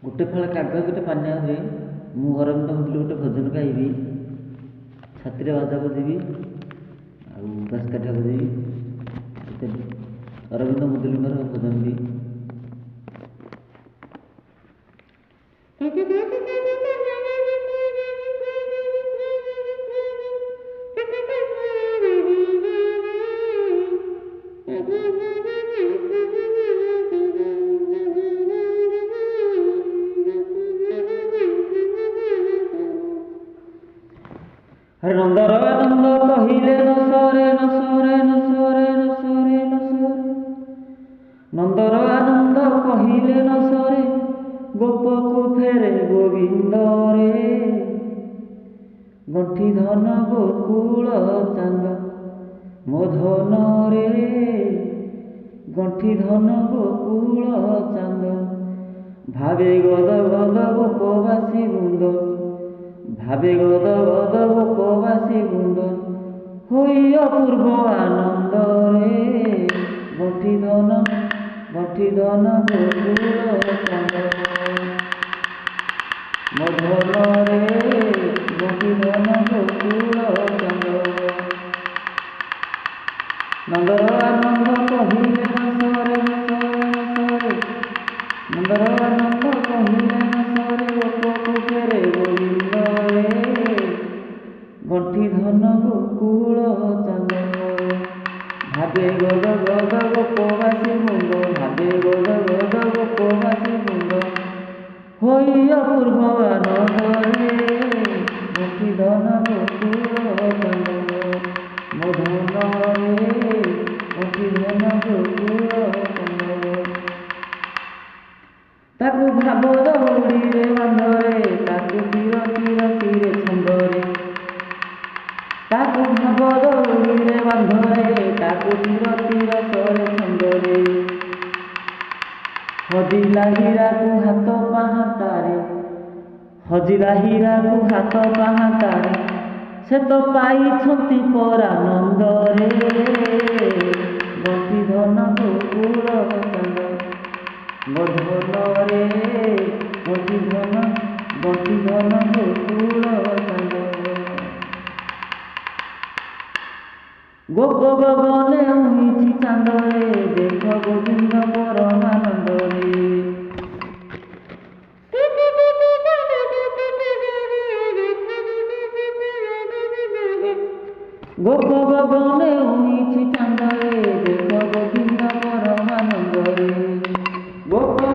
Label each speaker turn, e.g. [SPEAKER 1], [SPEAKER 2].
[SPEAKER 1] ଗୋଟେ ଫଳ କାଗ ଗୋଟେ ପାନିଆ ହୁଏ। ମୁଁ ଅରବିନ୍ଦ ମୁଦୁଲି ଗୋଟେ ଭଜନ ଗାଇବି, ଛାତିରେ ବାଜା ବଜେଇବି ଆଉ ବାସ୍ କାଠିଆ ବଜେଇବି। ଅରବିନ୍ଦ ମୁଦୁଲିଙ୍କର ଭଜନ ବି। हरे नंदर आनंद कहिले न सरे न सरे न सरे न सरे न सरे। नंदर आनंद कहिले न सरे, गोप को फेरे गोविंद रे। गंठी धन गोकुल चांद मो धन रे। गंठी धन गोकुल चांद भावे गद गद गोपवासी वृंद। भावे गद गद गोपवासी वृंद हई अपूर्व आनंद रे। गंठी धन गोकुल चांद मो धन रे। गंठी धन गोकुल चांद। नंदर आनंद कहिले न सरे न सरे न सरे। नंदर आनंद कहिले न सरे, गोप को फेरे गोविंद रे। गंठी धन गोकुल चांद भावे गद गद गोपवासी वृंद। भावे गद गद गोपवासी वृंद हई अपूर्व आनंद रे। गंठी धन गोकुल चांद मो धन रे। गंठी धन गोकुल चांद। ताकू भाव दौड़ी रे बांधरे, ताकू तीर तीर सिरे छंदरे। ताकू भाव दौड़ी रे बांधरे, ताकू तीर तीर सरे छंदरे। हजिला हीरा को हाथ पाहातारे, हजिला हीरा को हाथ पाहातारे। से तो पाइछंती परानंद रे। गंठी धन गोकुल चांद मो धन रे। गंठी धन गोकुल चांद। गोप गगने उइछि चांद रे, देख गोविंद